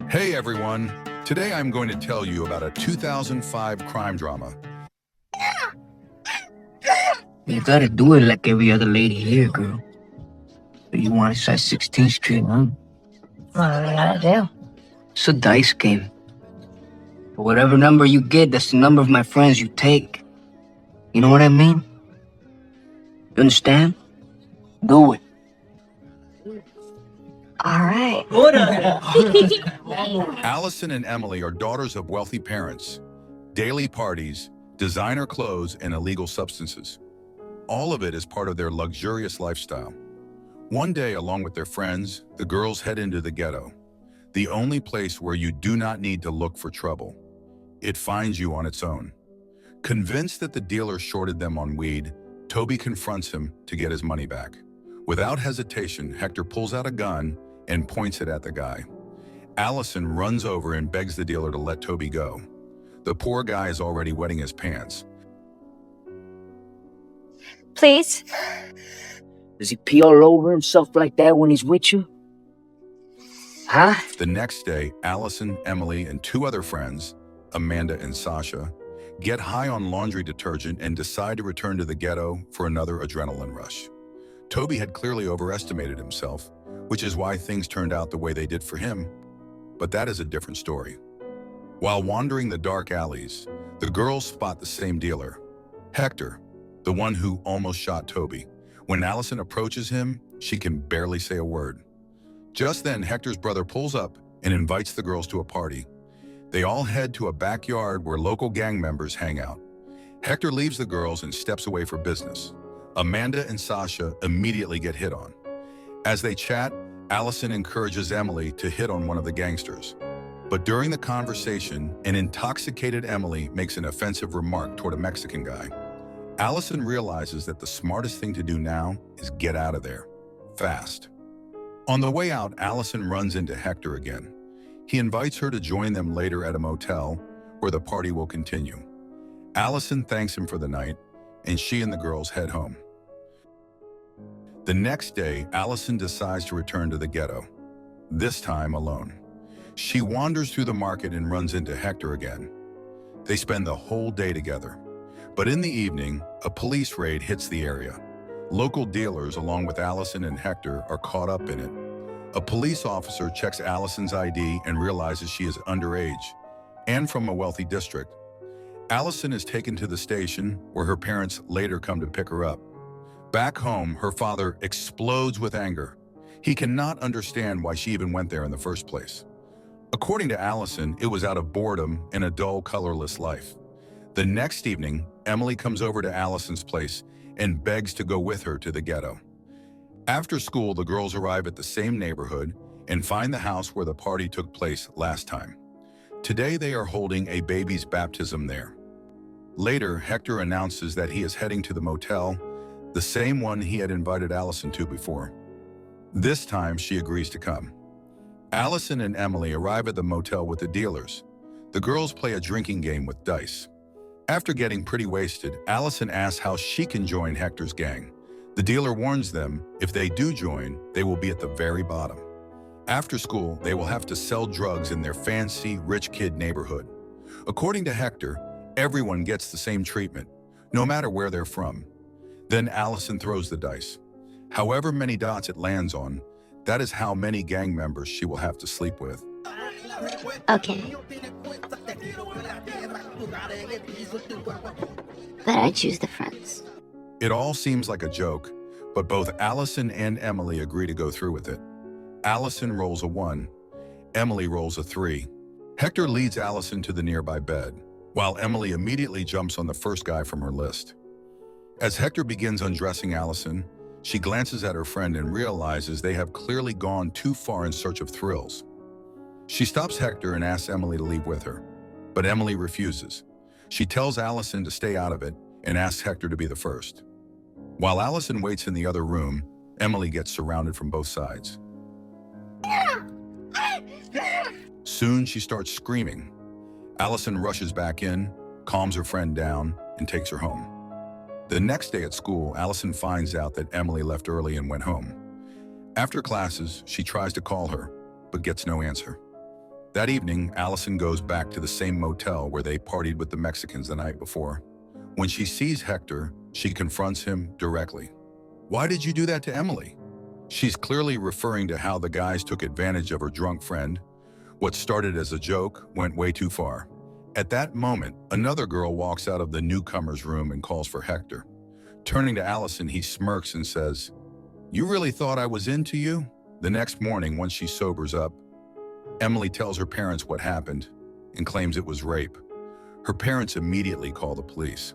Hey everyone, today I'm going to tell you about a 2005 crime drama. You gotta do it like every other lady here, girl. So you want to size 16th Street, huh? What do we gotta do? It's a dice game. For whatever number you get, that's the number of my friends you take. You know what I mean? You understand? Do it. All right. Alison and Emily are daughters of wealthy parents. Daily parties, designer clothes, and illegal substances. All of it is part of their luxurious lifestyle. One day, along with their friends, the girls head into the ghetto, the only place where you do not need to look for trouble. It finds you on its own. Convinced that the dealer shorted them on weed, Toby confronts him to get his money back. Without hesitation, Hector pulls out a gun and points it at the guy. Alison runs over and begs the dealer to let Toby go. The poor guy is already wetting his pants. Please? Does he pee all over himself like that when he's with you? Huh? The next day, Alison, Emily, and two other friends, Amanda and Sasha, get high on laundry detergent and decide to return to the ghetto for another adrenaline rush. Toby had clearly overestimated himself, which is why things turned out the way they did for him. But that is a different story. While wandering the dark alleys, the girls spot the same dealer, Hector, the one who almost shot Toby. When Alison approaches him, she can barely say a word. Just then, Hector's brother pulls up and invites the girls to a party. They all head to a backyard where local gang members hang out. Hector leaves the girls and steps away for business. Amanda and Sasha immediately get hit on. As they chat, Alison encourages Emily to hit on one of the gangsters. But during the conversation, an intoxicated Emily makes an offensive remark toward a Mexican guy. Alison realizes that the smartest thing to do now is get out of there, fast. On the way out, Alison runs into Hector again. He invites her to join them later at a motel where the party will continue. Alison thanks him for the night, and she and the girls head home. The next day, Alison decides to return to the ghetto, this time alone. She wanders through the market and runs into Hector again. They spend the whole day together. But in the evening, a police raid hits the area. Local dealers, along with Alison and Hector, are caught up in it. A police officer checks Alison's ID and realizes she is underage and from a wealthy district. Alison is taken to the station where her parents later come to pick her up. Back home, her father explodes with anger. He cannot understand why she even went there in the first place. According to Alison, it was out of boredom and a dull, colorless life. The next evening, Emily comes over to Alison's place and begs to go with her to the ghetto. After school, the girls arrive at the same neighborhood and find the house where the party took place last time. Today, they are holding a baby's baptism there. Later, Hector announces that he is heading to the motel, the same one he had invited Alison to before. This time, she agrees to come. Alison and Emily arrive at the motel with the dealers. The girls play a drinking game with dice. After getting pretty wasted, Alison asks how she can join Hector's gang. The dealer warns them if they do join, they will be at the very bottom. After school, they will have to sell drugs in their fancy, rich kid neighborhood. According to Hector, everyone gets the same treatment, no matter where they're from. Then Alison throws the dice. However many dots it lands on, that is how many gang members she will have to sleep with. Okay. But I choose the friends. It all seems like a joke, but both Alison and Emily agree to go through with it. Alison rolls a 1, Emily rolls a 3. Hector leads Alison to the nearby bed, while Emily immediately jumps on the first guy from her list. As Hector begins undressing Alison, she glances at her friend and realizes they have clearly gone too far in search of thrills. She stops Hector and asks Emily to leave with her, but Emily refuses. She tells Alison to stay out of it and asks Hector to be the first. While Alison waits in the other room, Emily gets surrounded from both sides. Soon she starts screaming. Alison rushes back in, calms her friend down, and takes her home. The next day at school, Alison finds out that Emily left early and went home. After classes, she tries to call her, but gets no answer. That evening, Alison goes back to the same motel where they partied with the Mexicans the night before. When she sees Hector, she confronts him directly. "Why did you do that to Emily?" She's clearly referring to how the guys took advantage of her drunk friend. What started as a joke went way too far. At that moment, another girl walks out of the newcomer's room and calls for Hector. Turning to Alison, he smirks and says, "You really thought I was into you?" The next morning, once she sobers up, Emily tells her parents what happened and claims it was rape. Her parents immediately call the police.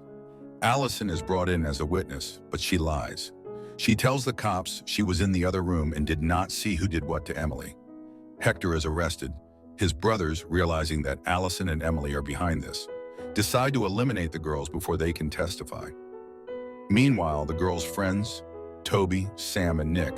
Alison is brought in as a witness, but she lies. She tells the cops she was in the other room and did not see who did what to Emily. Hector is arrested. His brothers, realizing that Alison and Emily are behind this, decide to eliminate the girls before they can testify. Meanwhile, the girls' friends, Toby, Sam, and Nick,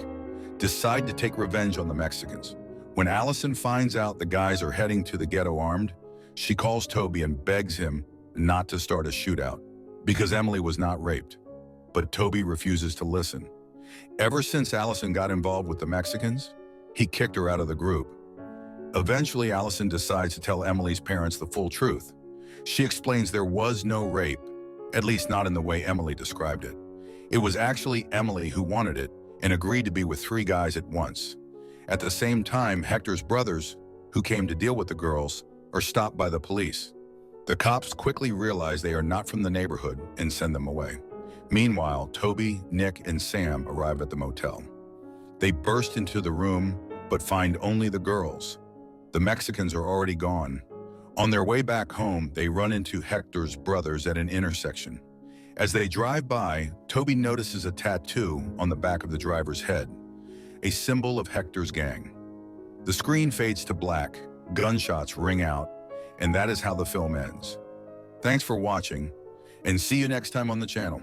decide to take revenge on the Mexicans. When Alison finds out the guys are heading to the ghetto armed, she calls Toby and begs him not to start a shootout because Emily was not raped. But Toby refuses to listen. Ever since Alison got involved with the Mexicans, he kicked her out of the group. Eventually, Alison decides to tell Emily's parents the full truth. She explains there was no rape, at least not in the way Emily described it. It was actually Emily who wanted it and agreed to be with 3 guys at once. At the same time, Hector's brothers, who came to deal with the girls, are stopped by the police. The cops quickly realize they are not from the neighborhood and send them away. Meanwhile, Toby, Nick, and Sam arrive at the motel. They burst into the room, but find only the girls. The Mexicans are already gone. On their way back home, they run into Hector's brothers at an intersection. As they drive by, Toby notices a tattoo on the back of the driver's head, a symbol of Hector's gang. The screen fades to black, gunshots ring out, and that is how the film ends. Thanks for watching, and see you next time on the channel.